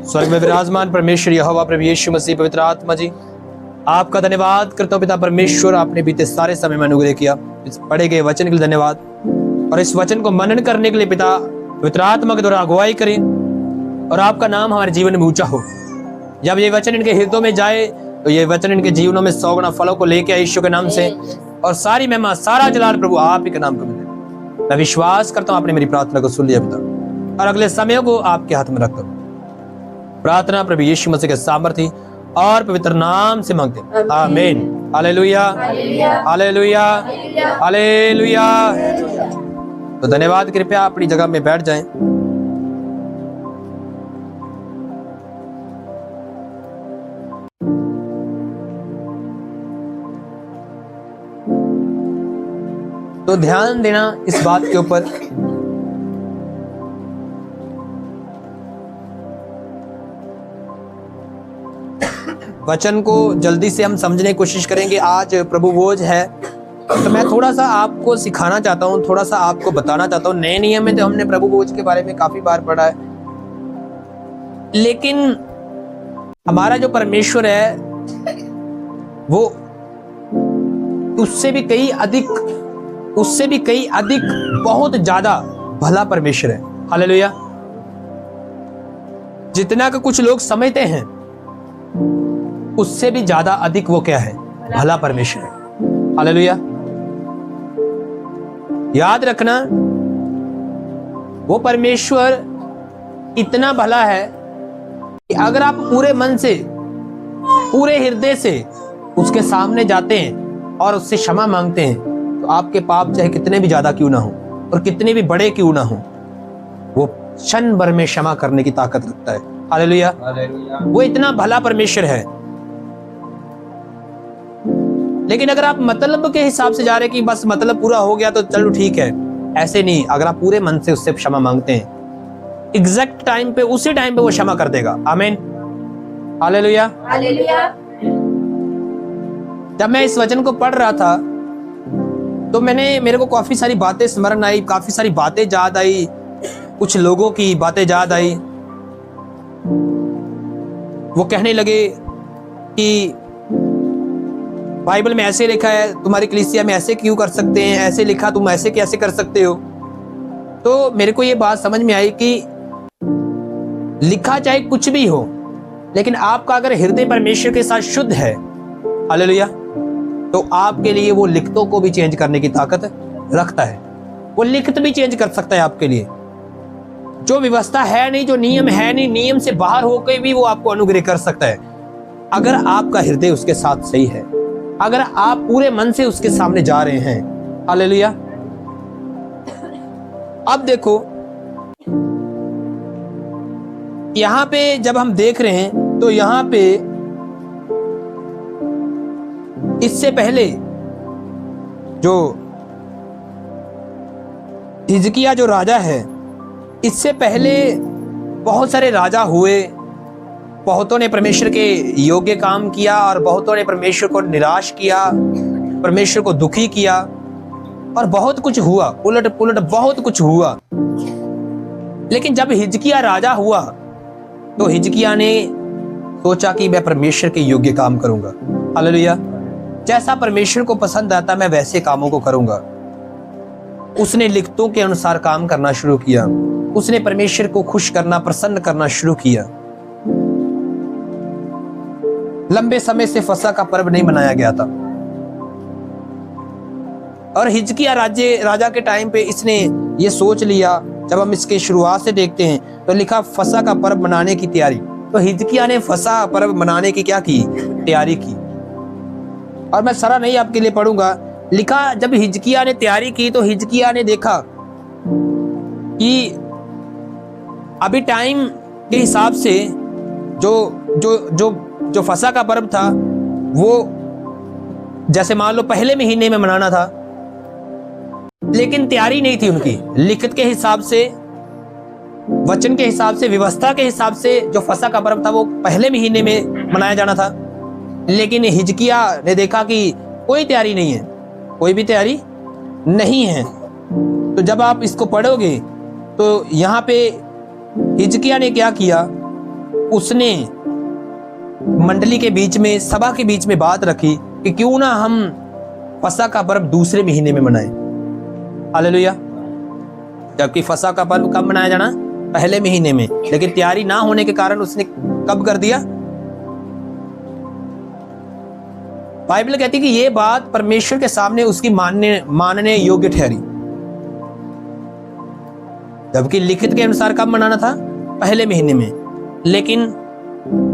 स्वर्ग में विराजमान परमेश्वर यहोवा प्रभु यीशु मसीह पवित्र आत्मा जी, आपका धन्यवाद करता हूँ पिता परमेश्वर। आपने बीते सारे समय में अनुग्रह किया, इस पढ़े गए वचन के लिए धन्यवाद। और इस वचन को मनन करने के लिए पिता पवित्र आत्मा के द्वारा अगुवाई करें और आपका नाम हमारे जीवन में ऊंचा हो। जब ये वचन इनके हृदयों में जाए तो ये वचन इनके जीवनों में 100 गुना फलों को लेके आए यीशु के नाम से। और सारी महिमा सारा जलाल प्रभु आप ही के नाम को मिले। मैं विश्वास करता हूँ आपने मेरी प्रार्थना को सुन लिया पिता, और अगले समय को आपके हाथ में रखता हूँ। प्रार्थना प्रभु यीशु मसीह के सामर्थ्य और पवित्र नाम से मांगते हैं, आमीन। Hallelujah, hallelujah, hallelujah. तो धन्यवाद। कृपया अपनी जगह में बैठ जाएं। तो ध्यान देना इस बात के ऊपर, वचन को जल्दी से हम समझने की कोशिश करेंगे। आज प्रभु भोज है, तो मैं थोड़ा सा आपको सिखाना चाहता हूँ, थोड़ा सा आपको बताना चाहता हूँ। नए नियम में तो हमने प्रभु भोज के बारे में काफी बार पढ़ा है, लेकिन हमारा जो परमेश्वर है वो उससे भी कई अधिक बहुत ज्यादा भला परमेश्वर है। हालेलुया। जितना का कुछ लोग समझते हैं उससे भी ज्यादा अधिक वो क्या है? भला परमेश्वर है। हालेलुया। याद रखना, वो परमेश्वर इतना भला है कि अगर आप पूरे मन से पूरे हृदय से उसके सामने जाते हैं और उससे क्षमा मांगते हैं, तो आपके पाप चाहे कितने भी ज्यादा क्यों ना हो और कितने भी बड़े क्यों ना हो, वो क्षण भर में क्षमा करने की ताकत रखता है। हालेलुया। वो इतना भला परमेश्वर है। लेकिन अगर आप मतलब के हिसाब से जा रहे कि बस मतलब पूरा हो गया तो चलो ठीक है, ऐसे नहीं। अगर आप पूरे मन से उससे क्षमा मांगते हैं, एग्जैक्ट टाइम पे, उसी टाइम पे वो क्षमा कर देगा। आमीन। Hallelujah, hallelujah. जब मैं इस वचन को पढ़ रहा था तो मेरे को काफी सारी बातें स्मरण आई, काफी सारी बातें याद आई, कुछ लोगों की बातें याद आई। वो कहने लगे कि बाइबल में ऐसे लिखा है, तुम्हारी कलीसिया में ऐसे क्यों कर सकते हैं, ऐसे लिखा, तुम ऐसे कैसे कर सकते हो। तो मेरे को ये बात समझ में आई कि लिखा चाहे कुछ भी हो, लेकिन आपका अगर हृदय परमेश्वर के साथ शुद्ध है, हालेलुया, तो आपके लिए वो लिखतों को भी चेंज करने की ताकत रखता है। वो लिखत भी चेंज कर सकता है आपके लिए। जो व्यवस्था है नहीं, जो नियम है नहीं, नियम से बाहर होकर भी वो आपको अनुग्रह कर सकता है, अगर आपका हृदय उसके साथ सही है, अगर आप पूरे मन से उसके सामने जा रहे हैं। हालेलुया। अब देखो, यहां पे जब हम देख रहे हैं तो यहां पे इससे पहले जो हिजकिय्याह जो राजा है, इससे पहले बहुत सारे राजा हुए। बहुतों ने परमेश्वर के योग्य काम किया और बहुतों ने परमेश्वर को निराश किया, परमेश्वर को दुखी किया, और बहुत कुछ हुआ, उलट पुलट बहुत कुछ हुआ। लेकिन जब हिजकिय्याह राजा हुआ तो हिजकिय्याह ने सोचा कि मैं परमेश्वर के योग्य काम करूंगा। हालेलुया। जैसा परमेश्वर को पसंद आता मैं वैसे कामों को करूंगा। उसने लिखतों के अनुसार काम करना शुरू किया। उसने परमेश्वर को खुश करना, प्रसन्न करना शुरू किया। लंबे समय से फसह का पर्व नहीं मनाया गया था, और हिजकिय्याह राजा के टाइम पे इसने ये सोच लिया। जब हम इसके शुरुआत से देखते हैं तो लिखा फसह का पर्व मनाने की तैयारी। तो हिजकिय्याह ने फसह पर्व मनाने की क्या की? तैयारी की। और मैं सारा नहीं आपके लिए पढ़ूंगा। लिखा जब हिजकिय्याह ने तैयारी की तो हिजकिय्याह ने देखा कि अभी टाइम के हिसाब से जो फसह का पर्व था वो जैसे मान लो पहले महीने में मनाना था, लेकिन तैयारी नहीं थी उनकी। लिखत के हिसाब से, वचन के हिसाब से, व्यवस्था के हिसाब से जो फसह का पर्व था वो पहले महीने में मनाया जाना था। लेकिन हिजकिय्याह ने देखा कि कोई तैयारी नहीं है, कोई भी तैयारी नहीं है। तो जब आप इसको पढ़ोगे तो यहाँ पे हिजकिय्याह ने क्या किया उसने मंडली के बीच में, सभा के बीच में बात रखी कि क्यों ना हम फसह का पर्व दूसरे महीने में मनाएं। हालेलुया। जबकि फसह का पर्व कब मनाया जाना? पहले महीने में। लेकिन तैयारी ना होने के कारण उसने कब कर दिया? बाइबल कहती है कि यह बात परमेश्वर के सामने उसकी मानने योग्य ठहरी। जबकि लिखित के अनुसार कब मनाना था? पहले महीने में। लेकिन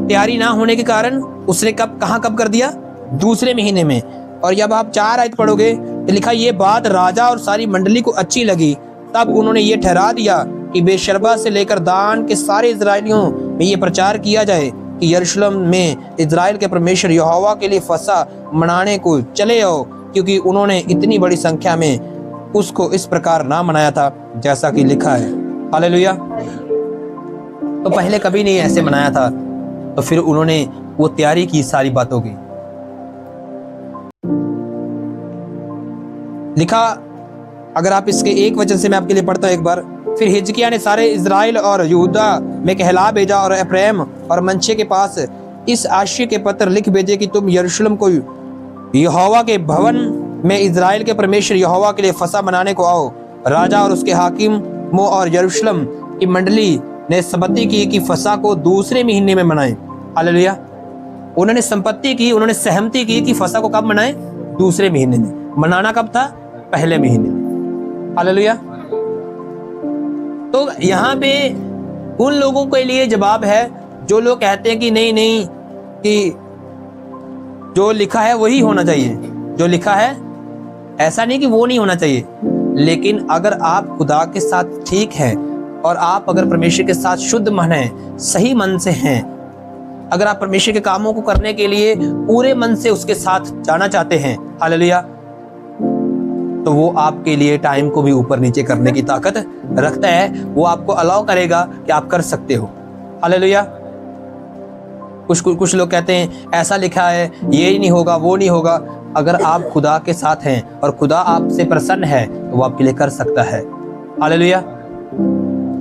तैयारी ना होने के कारण उसने कब कर दिया? दूसरे महीने में। और जब आप 4 आयत पढ़ोगे तो लिखा, ये बात राजा और सारी मंडली को अच्छी लगी। तब उन्होंने ये ठहरा दिया कि बेशर्बा से लेकर दान के सारे इजरायलियों में ये प्रचार किया जाए कि यरूशलेम में इजराइल के परमेश्वर यहोवा के लिए फसह मनाने को चले आओ, क्योंकि उन्होंने इतनी बड़ी संख्या में उसको इस प्रकार ना मनाया था जैसा कि लिखा है। हालेलुया। तो पहले कभी नहीं ऐसे मनाया था, तो फिर उन्होंने वो तैयारी की सारी बातों की। लिखा, अगर आप इसके एक वचन से मैं आपके लिए पढ़ता हूं एक बार। फिर हिजकिय्याह ने सारे इजराइल और यहूदा में कहला भेजा और एफ्राइम और मनश्शे के पास इस आशय के पत्र लिख भेजे कि तुम यरूशलेम को यहोवा के भवन में इजराइल के परमेश्वर यहोवा के लिए फसह मनाने को आओ। राजा और उसके हाकिमों और यरूशलेम की मंडली ने सम्मति की कि फसह को दूसरे महीने में मनाएं। हालेलुया। उन्होंने संपत्ति की, उन्होंने सहमति की कि फसह को कब मनाएं? दूसरे महीने में। मनाना कब था? पहले महीने में। हालेलुया। तो यहाँ पे उन लोगों के लिए जवाब है जो लोग कहते हैं कि नहीं कि जो लिखा है वही होना चाहिए। जो लिखा है, ऐसा नहीं कि वो नहीं होना चाहिए, लेकिन अगर आप खुदा के साथ ठीक हैं और आप अगर परमेश्वर के साथ शुद्ध मन है, सही मन से हैं, अगर आप परमेश्वर के कामों को करने के लिए पूरे मन से उसके साथ जाना चाहते हैं, हालेलुया, तो वो आपके लिए टाइम को भी ऊपर नीचे करने की ताकत रखता है। वो आपको अलाउ करेगा कि आप कर सकते हो। हालेलुया। कुछ लोग कहते हैं ऐसा लिखा है, ये नहीं होगा, वो नहीं होगा। अगर आप खुदा के साथ हैं और खुदा आपसे प्रसन्न है तो वो आपके लिए कर सकता है। हालेलुया।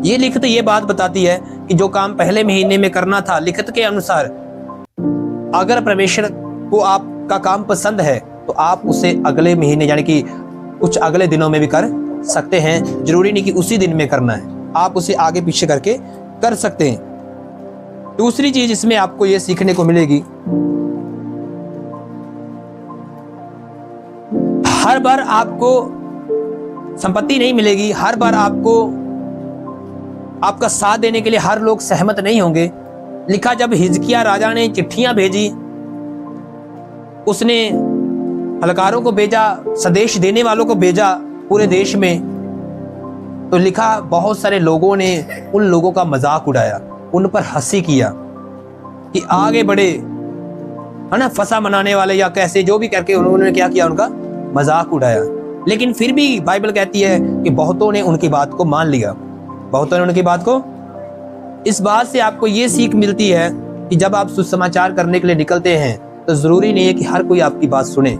ये लिखित ये बात बताती है कि जो काम पहले महीने में करना था, लिखित के अनुसार, अगर परमेश्वर को आपका काम पसंद है तो आप उसे अगले महीने यानी कि कुछ अगले दिनों में भी कर सकते हैं। जरूरी नहीं कि उसी दिन में करना है, आप उसे आगे पीछे करके कर सकते हैं। दूसरी चीज इसमें आपको यह सीखने को मिलेगी, हर बार आपको संपत्ति नहीं मिलेगी, हर बार आपको आपका साथ देने के लिए हर लोग सहमत नहीं होंगे। लिखा, जब हिजकिय्याह राजा ने चिट्ठियां भेजी, उसने हलकारों को भेजा, संदेश देने वालों को भेजा पूरे देश में, तो लिखा बहुत सारे लोगों ने उन लोगों का मजाक उड़ाया, उन पर हंसी किया कि आगे बढ़े, है ना, फसह मनाने वाले या कैसे जो भी करके उन्होंने क्या किया, उनका मजाक उड़ाया। लेकिन फिर भी बाइबल कहती है कि बहुतों ने उनकी बात को मान लिया। बहुतों ने उनकी बात को, इस बात से आपको ये सीख मिलती है कि जब आप सुसमाचार करने के लिए निकलते हैं तो जरूरी नहीं है कि हर कोई आपकी बात सुने।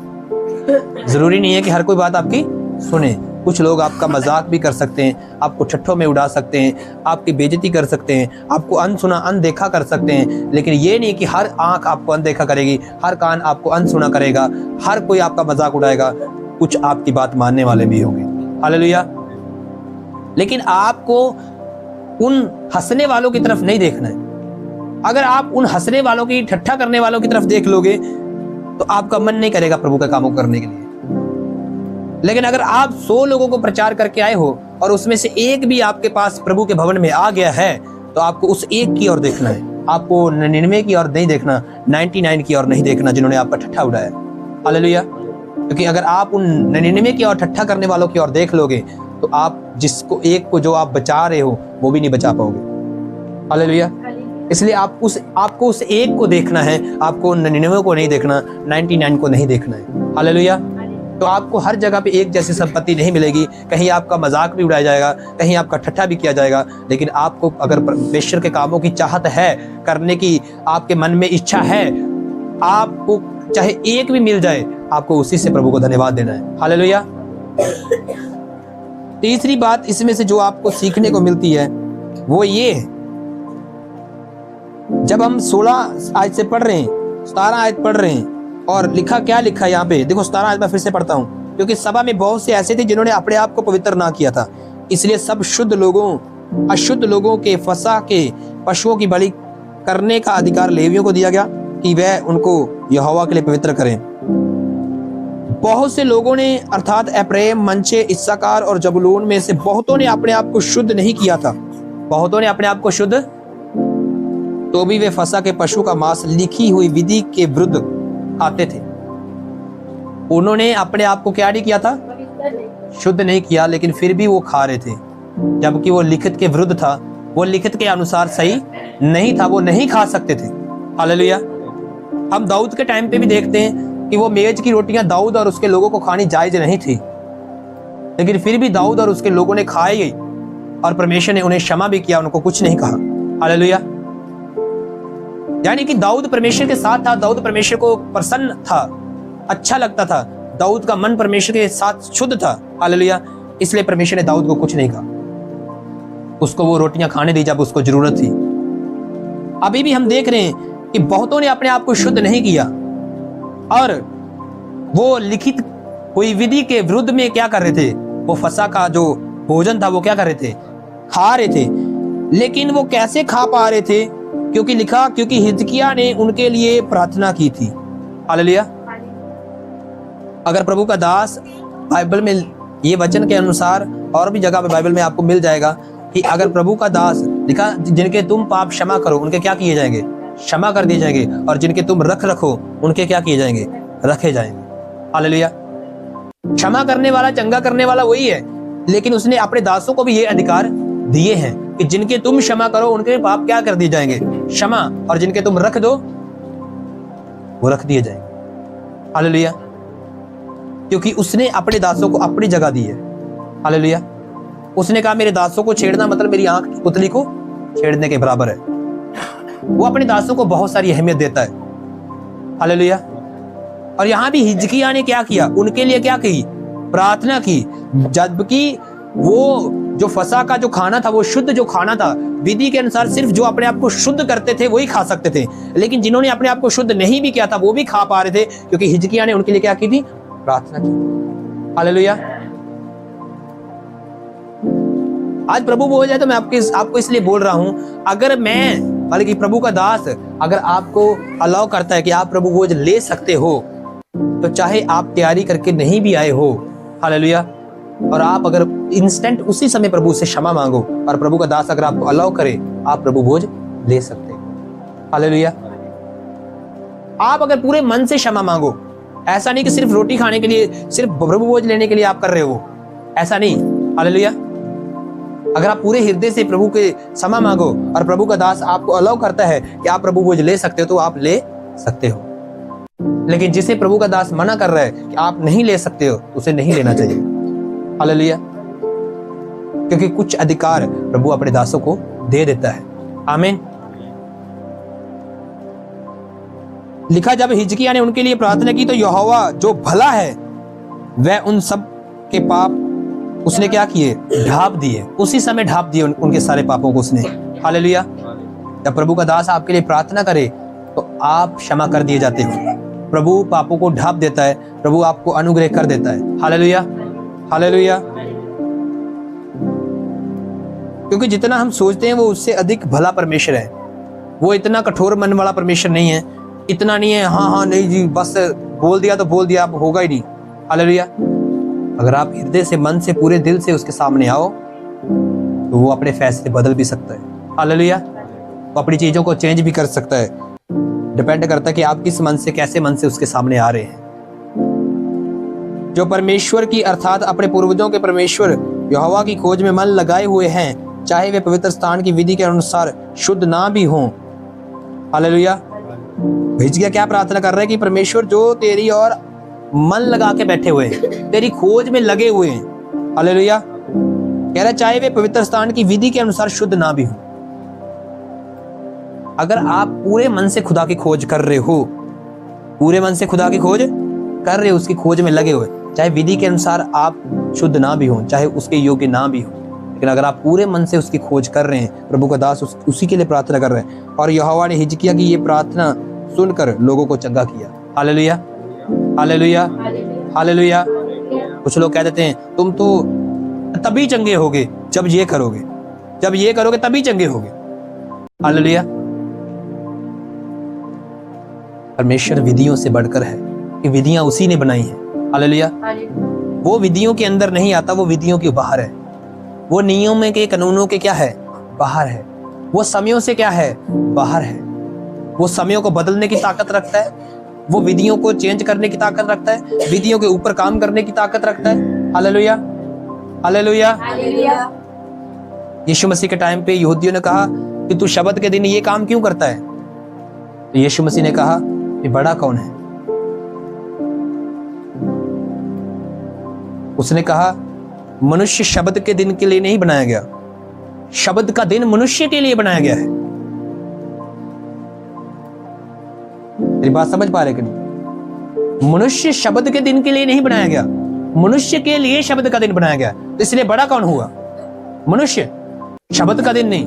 जरूरी नहीं है कि हर कोई बात आपकी सुने। कुछ लोग आपका मजाक भी कर सकते हैं, आपको ठट्ठों में उड़ा सकते हैं, आपकी बेइज्जती कर सकते हैं, आपको अनसुना अनदेखा कर सकते हैं। लेकिन ये नहीं कि हर आंख आपको अनदेखा करेगी, हर कान आपको अनसुना करेगा, हर कोई आपका मजाक उड़ाएगा। कुछ आपकी बात मानने वाले भी होंगे। हालेलुया। लेकिन आपको उन हंसने वालों की तरफ नहीं देखना है। अगर आप उन हंसने वालों की, ठट्ठा करने वालों की तरफ देख लोगे तो आपका मन नहीं करेगा प्रभु का काम करने के लिए। लेकिन अगर आप 100 लोगों को प्रचार करके आए हो और उसमें से एक भी आपके पास प्रभु के भवन में आ गया है, तो आपको उस एक की ओर देखना है। आपको 99 की ओर नहीं देखना, 99 की ओर नहीं देखना जिन्होंने आपका ठट्ठा उड़ाया। हालेलुया। क्योंकि अगर आप उन 99 की ओर, ठट्ठा करने वालों की ओर देख लोगे तो आप जिसको, एक को जो आप बचा रहे हो, वो भी नहीं बचा पाओगे। हालेलुया। इसलिए आपको उस एक को देखना है, आपको 99 को नहीं देखना, 99 को नहीं देखना है। हालेलुया। तो आपको हर जगह पे एक जैसी संपत्ति नहीं मिलेगी। कहीं आपका मजाक भी उड़ाया जाएगा, कहीं आपका ठट्ठा भी किया जाएगा। लेकिन आपको अगर परमेश्वर के कामों की चाहत है, करने की आपके मन में इच्छा है, आपको चाहे एक भी मिल जाए, आपको उसी से प्रभु को धन्यवाद देना है। हालेलुया। तीसरी बात इसमें से जो आपको सीखने को मिलती है वो ये है जब हम 16 आयत से पढ़ रहे हैं, 17 आयत पढ़ रहे हैं, और लिखा क्या लिखा यहाँ पे देखो, 17 आयत में फिर से पढ़ता हूँ। क्योंकि सभा में बहुत से ऐसे थे जिन्होंने अपने आप को पवित्र ना किया था, इसलिए सब शुद्ध लोगों अशुद्ध लोगों के फसह के पशुओं की बलि करने का अधिकार लेवियों को दिया गया कि वह उनको यहोवा के लिए पवित्र करें। बहुत से लोगों ने अर्थात एप्रैम, मनश्शे, इस्साकार और जबूलून में से बहुतों ने अपने आप को शुद्ध नहीं किया था। बहुतों ने अपने आप को शुद्ध, तो भी वे फसह के पशु का मांस लिखी हुई विधि के विरुद्ध खाते थे। उन्होंने अपने आप को क्या नहीं किया था? शुद्ध नहीं किया, लेकिन फिर भी वो खा रहे थे, जबकि वो लिखित के विरुद्ध था, वो लिखित के अनुसार सही नहीं था, वो नहीं खा सकते थे। हालेलुया। हम दाऊद के टाइम पे भी देखते हैं कि वो मेज की रोटियां दाऊद और उसके लोगों को खानी जायज नहीं थी, लेकिन फिर भी दाऊद और उसके लोगों ने खाई और परमेश्वर ने उन्हें क्षमा भी किया, उनको कुछ नहीं कहा। हालेलुया। यानी कि दाऊद परमेश्वर के साथ था, दाऊद परमेश्वर को प्रसन्न था, अच्छा लगता था, दाऊद का मन परमेश्वर के साथ शुद्ध था। हालेलुया। इसलिए परमेश्वर ने दाऊद को कुछ नहीं कहा, उसको वो रोटियां खाने दी जब उसको जरूरत थी। अभी भी हम देख रहे हैं कि बहुतों ने अपने आप को शुद्ध नहीं किया और वो लिखित हुई विधि के विरुद्ध में क्या कर रहे थे? वो फसह का जो भोजन था वो क्या कर रहे थे? खा रहे थे। लेकिन वो कैसे खा पा रहे थे? क्योंकि लिखा, क्योंकि हिजकिय्याह ने उनके लिए प्रार्थना की थी। हालेलुया। अगर प्रभु का दास, बाइबल में ये वचन के अनुसार और भी जगह पे बाइबल में आपको मिल जाएगा कि अगर प्रभु का दास, लिखा जिनके तुम पाप क्षमा करो उनके क्या किए जाएंगे? क्षमा कर दिए जाएंगे, और जिनके तुम रखो उनके क्या किए जाएंगे? रखे जाएंगे। हालेलुया। क्षमा करने वाला, चंगा करने वाला वही है, लेकिन उसने अपने दासों को भी ये अधिकार दिए हैं कि जिनके तुम क्षमा करो उनके पाप क्या कर दिए जाएंगे? क्षमा, और जिनके तुम रख दो वो रख दिए जाएंगे। हालेलुया। क्योंकि उसने अपने दासों को अपनी जगह दी है। हालेलुया। उसने कहा मेरे दासों को छेड़ना मतलब मेरी आंख की पुतली को छेड़ने के बराबर है। वो अपने दासों को बहुत सारी अहमियत देता है। हालेलुया। और यहां भी हिजकिय्याह ने क्या किया? उनके लिए क्या की? प्रार्थना की, जबकि वो जो फसह का जो खाना था, वो शुद्ध जो खाना था, विधि के अनुसार सिर्फ जो अपने आप को शुद्ध करते थे वही खा सकते थे, लेकिन जिन्होंने अपने आप को शुद्ध नहीं भी किया था वो भी खा पा रहे थे, क्योंकि हिजकिय्याह ने उनके लिए क्या की थी? प्रार्थना की। हालेलुया। आज प्रभु बोल जाए तो मैं आपको इसलिए बोल रहा हूं, अगर मैं बल्कि प्रभु का दास अगर आपको अलाउ करता है कि आप प्रभु भोज ले सकते हो, तो चाहे आप तैयारी करके नहीं भी आए हो, हालेलुया, और आप अगर इंस्टेंट उसी समय प्रभु से क्षमा मांगो और प्रभु का दास अगर आपको अलाउ करे, आप प्रभु भोज ले सकते हैं। हालेलुया। आप अगर पूरे मन से क्षमा मांगो, ऐसा नहीं कि सिर्फ रोटी खाने के लिए, सिर्फ प्रभु भोज लेने के लिए आप कर रहे हो, ऐसा नहीं। हालेलुया। अगर आप पूरे हृदय से प्रभु के क्षमा मांगो और प्रभु का दास आपको अलाउ करता है कि आप प्रभु भोज ले सकते हो, तो आप ले सकते हो। लेकिन जिसे प्रभु का दास मना कर रहा है कि आप नहीं ले सकते हो, उसे नहीं लेना चाहिए। हालेलुया। क्योंकि कुछ अधिकार प्रभु अपने दासों को दे देता है। आमीन। लिखा, जब हिजकिय्याह ने उनके लिए प्रार्थना की तो यहोवा जो भला है वह उन सब के पाप उसने क्या किए? ढाप दिए। उसी समय ढाप दिए उनके सारे पापों को उसने। हालेलुया। जब प्रभु का दास आपके लिए प्रार्थना करे तो आप क्षमा कर दिए जाते हो। प्रभु पापों को ढाप देता है, प्रभु आपको अनुग्रह कर देता है। हालेलुया। हालेलुया। क्योंकि जितना हम सोचते हैं वो उससे अधिक भला परमेश्वर है। वो इतना कठोर मन वाला परमेश्वर नहीं है, इतना नहीं है हाँ हाँ नहीं जी बस बोल दिया तो बोल दिया, अब होगा ही नहीं। हालेलुया। अगर आप हृदय से, मन से, पूरे दिल से उसके सामने आओ तो वो अपने फैसले बदल भी सकता है। हालेलुया। वो अपनी चीजों को चेंज भी कर सकता है। डिपेंड करता है कि आप किस मन से, कैसे मन से उसके सामने आ रहे हैं। जो परमेश्वर की अर्थात अपने पूर्वजों के परमेश्वर यहोवा की खोज में मन लगाए हुए हैं, चाहे वे पवित्र स्थान की विधि के अनुसार शुद्ध ना भी हों। हालेलुया। हिजकिय्याह क्या प्रार्थना कर रहे हैं कि परमेश्वर जो तेरी और मन लगा के बैठे हुए हैं, तेरी खोज में लगे हुए हैं। हालेलुया। कह रहा चाहे वे पवित्र स्थान की विधि के अनुसार शुद्ध ना भी हो। अगर आप पूरे मन से खुदा की खोज कर रहे हो, पूरे मन से खुदा की खोज कर रहे हो, उसकी खोज में लगे हुए, चाहे विधि के अनुसार आप शुद्ध ना भी हो, चाहे उसके योग्य ना भी हो, लेकिन अगर आप पूरे मन से उसकी खोज कर रहे हैं, प्रभु का दास उसी के लिए प्रार्थना कर रहे हैं, और यहोवा ने हिजकिय्याह की ये प्रार्थना सुनकर लोगों को चंगा किया। Hallelujah, hallelujah, hallelujah. कुछ लोग कह देते हैं तुम तो तभी चंगे होगे जब ये करोगे, जब ये करोगे तभी चंगे होगे। हालेलुया। परमेश्वर विधियों से बढ़कर है कि विधियां उसी ने बनाई हैं। हालेलुया। वो विधियों के अंदर नहीं आता, वो विधियों के बाहर है। वो नियमों के कानूनों के क्या है, बाहर है। वो समयों से क्या है, बाहर है। वो समयों को बदलने की ताकत रखता है, वो विधियों को चेंज करने की ताकत रखता है, विधियों के ऊपर काम करने की ताकत रखता है। Hallelujah, hallelujah. यीशु मसीह के टाइम पे यहूदियों ने कहा कि तू शब्द के दिन ये काम क्यों करता है? तो यीशु मसीह ने कहा ये बड़ा कौन है? उसने कहा मनुष्य शब्द के दिन के लिए नहीं बनाया गया, शब्द का दिन मनुष्य के लिए बनाया गया है। मेरी बात समझ पा रहे कि नहीं? मनुष्य शब्द के दिन के लिए नहीं बनाया गया, मनुष्य के लिए शब्द का दिन बनाया गया। तो इसलिए बड़ा कौन हुआ? मनुष्य, शब्द का दिन नहीं।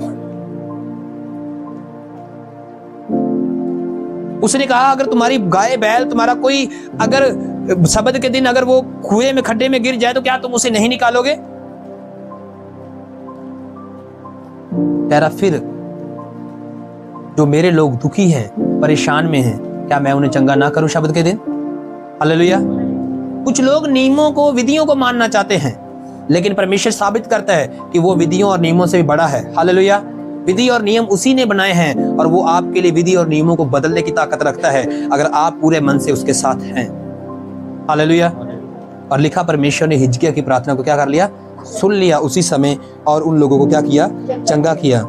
उसने कहा अगर तुम्हारी गाय बैल, तुम्हारा कोई अगर शब्द के दिन अगर वो कुएं में खड्डे में गिर जाए तो क्या तुम उसे नहीं निकालोगे? तेरा फिर जो मेरे लोग दुखी हैं, परेशान में हैं, क्या मैं उन्हें चंगा ना करूं शब्द के दिन? हालेलुया। कुछ लोग नियमों को, विधियों को मानना चाहते हैं, लेकिन परमेश्वर साबित करता है कि वो विधियों और नियमों से भी बड़ा है। हालेलुया। विधि और नियम उसी ने बनाए हैं और वो आपके लिए विधि और नियमों को बदलने की ताकत रखता है अगर आप पूरे मन से उसके साथ हैं। हालेलुया। और लिखा परमेश्वर ने हिजकिय्याह की प्रार्थना को क्या कर लिया? सुन लिया उसी समय, और उन लोगों को क्या किया? चंगा किया।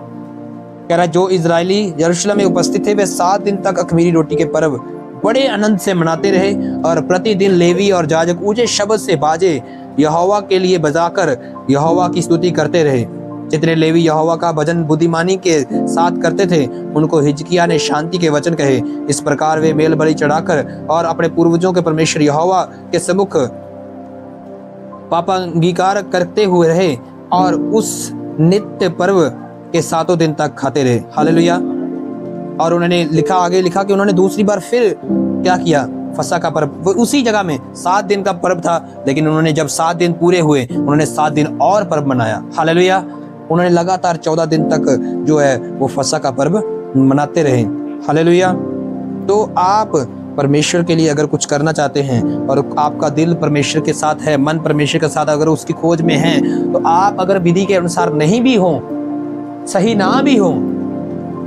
कह रहा जो इजरायली यरूशलेम में उपस्थित थे वे 7 दिन तक अख़मीरी रोटी के पर्व बड़े आनंद से मनाते रहे और प्रतिदिन लेवी और याजक ऊंचे शब्द से बाजे यहोवा के लिए बजाकर यहोवा की स्तुति करते रहे। जितने लेवी यहोवा का भजन बुद्धिमानी के साथ करते थे उनको हिजकिय्याह ने शांति के वचन कहे। इस प्रकार वे मेल बलि चढ़ाकर और अपने पूर्वजों के परमेश्वर यहोवा के सम्मुख पापांगीकार करते हुए रहे और उस नित्य पर्व के 7 दिन तक खाते रहे। हालेलुया। और उन्होंने लिखा, आगे लिखा कि उन्होंने दूसरी बार फिर क्या किया? फसह का पर्व, वो उसी जगह में 7 दिन का पर्व था, लेकिन उन्होंने जब 7 दिन पूरे हुए उन्होंने 7 दिन और पर्व मनाया। हालेलुया। उन्होंने लगातार 14 दिन तक जो है वो फसह का पर्व मनाते रहे। हालेलुया। तो आप परमेश्वर के लिए अगर कुछ करना चाहते हैं और आपका दिल परमेश्वर के साथ है, मन परमेश्वर के साथ अगर उसकी खोज में है, तो आप अगर विधि के अनुसार नहीं भी हो, सही ना भी हो,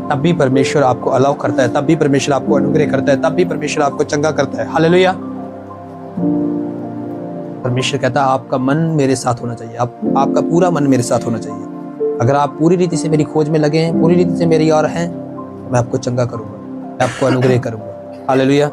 तब भी परमेश्वर आपको अलाउ करता है, तब भी परमेश्वर आपको अनुग्रह करता है, तब भी परमेश्वर आपको चंगा करता है। हालेलुया। परमेश्वर कहता है आपका मन मेरे साथ होना चाहिए, आपका पूरा मन मेरे साथ होना चाहिए। अगर आप पूरी रीति से मेरी खोज में लगे हैं, पूरी रीति से मेरी ओर हैं, मैं आपको चंगा करूंगा, मैं आपको अनुग्रह करूंगा। हालेलुया।